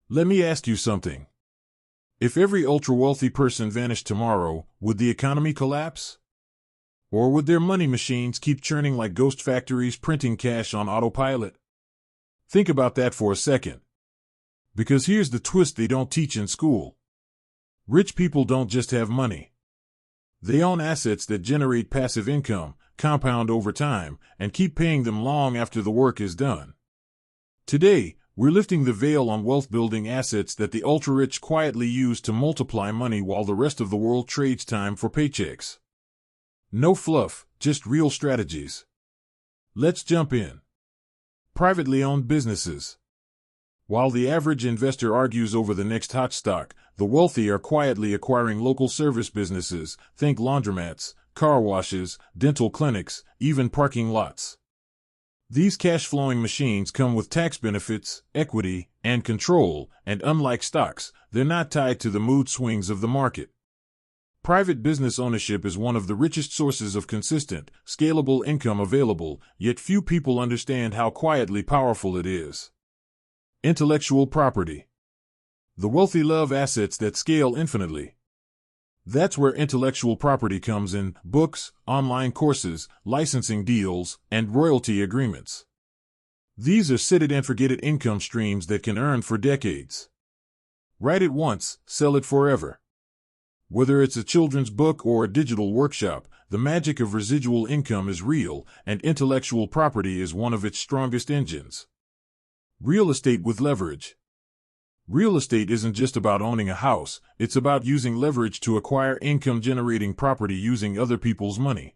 Let me ask you something. If every ultra-wealthy person vanished tomorrow, would the economy collapse? Or would their money machines keep churning like ghost factories printing cash on autopilot? Think about that for a second. Because here's the twist they don't teach in school. Rich people don't just have money. They own assets that generate passive income, compound over time, and keep paying them long after the work is done. Today, we're lifting the veil on wealth-building assets that the ultra-rich quietly use to multiply money while the rest of the world trades time for paychecks. No fluff, just real strategies. Let's jump in. Privately owned businesses. While the average investor argues over the next hot stock, the wealthy are quietly acquiring local service businesses, think laundromats, car washes, dental clinics, even parking lots. These cash-flowing machines come with tax benefits, equity, and control, and unlike stocks, they're not tied to the mood swings of the market. Private business ownership is one of the richest sources of consistent, scalable income available, yet few people understand how quietly powerful it is. Intellectual property. The wealthy love assets that scale infinitely. That's where intellectual property comes in: books, online courses, licensing deals, and royalty agreements. These are set-it-and-forget-it income streams that can earn for decades. Write it once, sell it forever. Whether it's a children's book or a digital workshop, the magic of residual income is real, and intellectual property is one of its strongest engines. Real estate with leverage. Real estate isn't just about owning a house, it's about using leverage to acquire income-generating property using other people's money.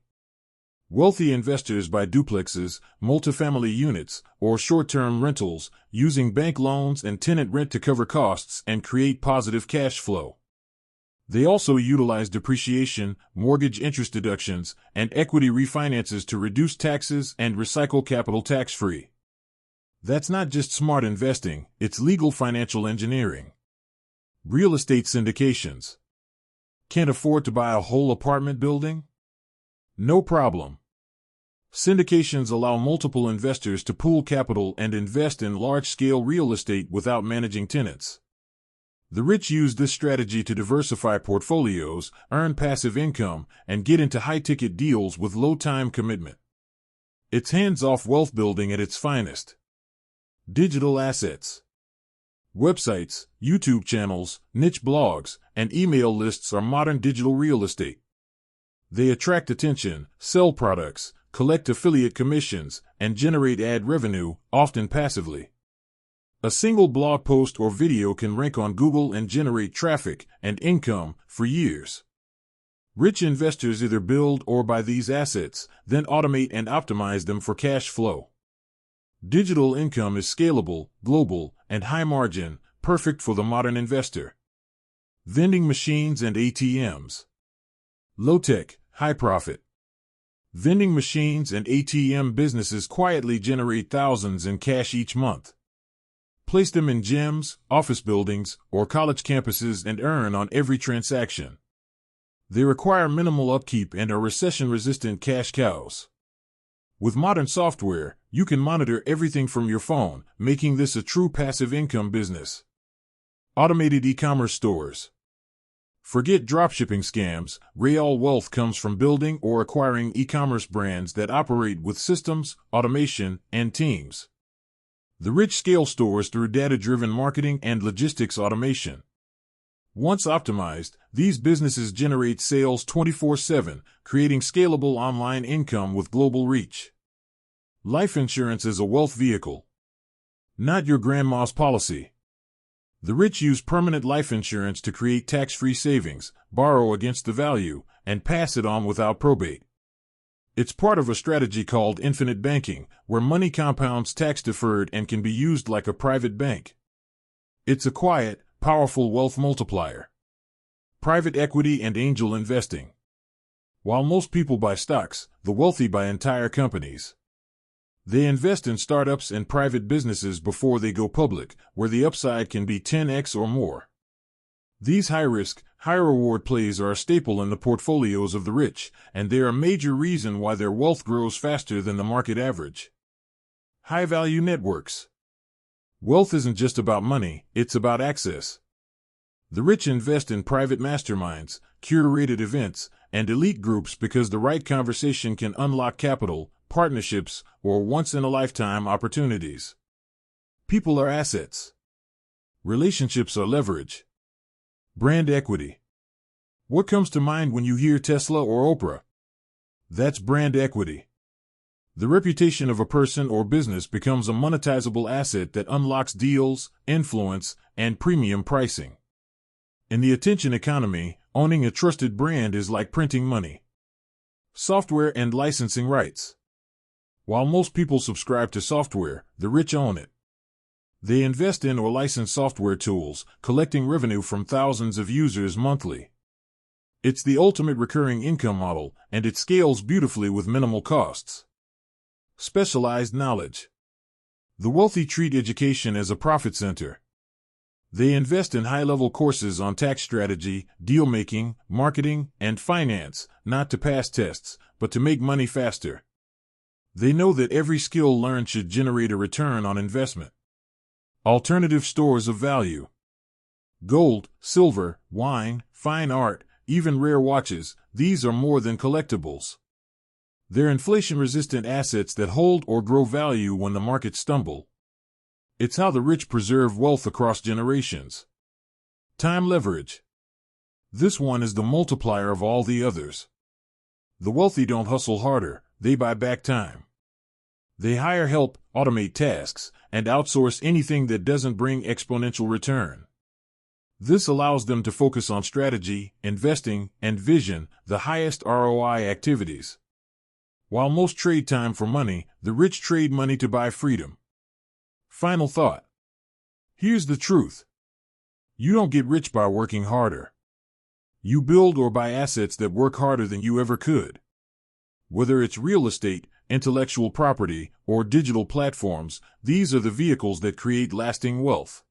Wealthy investors buy duplexes, multifamily units, or short-term rentals, using bank loans and tenant rent to cover costs and create positive cash flow. They also utilize depreciation, mortgage interest deductions, and equity refinances to reduce taxes and recycle capital tax-free. That's not just smart investing, it's legal financial engineering. Real estate syndications. Can't afford to buy a whole apartment building? No problem. Syndications allow multiple investors to pool capital and invest in large-scale real estate without managing tenants. The rich use this strategy to diversify portfolios, earn passive income, and get into high-ticket deals with low time commitment. It's hands-off wealth building at its finest. Digital assets. Websites, YouTube channels, niche blogs, and email lists are modern digital real estate. They attract attention, sell products, collect affiliate commissions, and generate ad revenue, often passively. A single blog post or video can rank on Google and generate traffic and income for years. Rich investors either build or buy these assets, then automate and optimize them for cash flow. Digital income is scalable, global, and high margin, perfect for the modern investor. Vending machines and ATMs. Low tech, high profit. Vending machines and ATM businesses quietly generate thousands in cash each month. Place them in gyms, office buildings, or college campuses and earn on every transaction. They require minimal upkeep and are recession-resistant cash cows. With modern software, you can monitor everything from your phone, making this a true passive income business. Automated e-commerce stores. Forget dropshipping scams. Real wealth comes from building or acquiring e-commerce brands that operate with systems, automation, and teams. The rich scale stores through data-driven marketing and logistics automation. Once optimized, these businesses generate sales 24/7, creating scalable online income with global reach. Life insurance is a wealth vehicle. Not your grandma's policy. The rich use permanent life insurance to create tax-free savings, borrow against the value, and pass it on without probate. It's part of a strategy called infinite banking, where money compounds tax-deferred and can be used like a private bank. It's a quiet, powerful wealth multiplier. Private equity and angel investing. While most people buy stocks, the wealthy buy entire companies. They invest in startups and private businesses before they go public, where the upside can be 10x or more. These high-risk, high-reward plays are a staple in the portfolios of the rich, and they're a major reason why their wealth grows faster than the market average. High-value networks. Wealth isn't just about money, it's about access. The rich invest in private masterminds, curated events, and elite groups because the right conversation can unlock capital, partnerships, or once-in-a-lifetime opportunities. People are assets. Relationships are leverage. Brand equity. What comes to mind when you hear Tesla or Oprah? That's brand equity. The reputation of a person or business becomes a monetizable asset that unlocks deals, influence, and premium pricing. In the attention economy, owning a trusted brand is like printing money. Software and licensing rights. While most people subscribe to software, the rich own it. They invest in or license software tools, collecting revenue from thousands of users monthly. It's the ultimate recurring income model, and it scales beautifully with minimal costs. Specialized knowledge. The wealthy treat education as a profit center. They invest in high-level courses on tax strategy, deal-making, marketing, and finance, not to pass tests, but to make money faster. They know that every skill learned should generate a return on investment. Alternative stores of value. Gold, silver, wine, fine art, even rare watches, these are more than collectibles. They're inflation-resistant assets that hold or grow value when the markets stumble. It's how the rich preserve wealth across generations. Time leverage. This one is the multiplier of all the others. The wealthy don't hustle harder, they buy back time. They hire help, automate tasks, and outsource anything that doesn't bring exponential return. This allows them to focus on strategy, investing, and vision, the highest ROI activities. While most trade time for money, the rich trade money to buy freedom. Final thought. Here's the truth. You don't get rich by working harder. You build or buy assets that work harder than you ever could. Whether it's real estate, intellectual property, or digital platforms, these are the vehicles that create lasting wealth.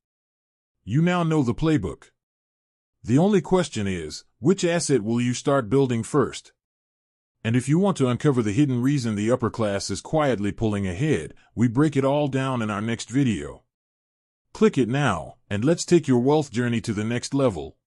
You now know the playbook. The only question is, which asset will you start building first? And if you want to uncover the hidden reason the upper class is quietly pulling ahead, we break it all down in our next video. Click it now, and let's take your wealth journey to the next level.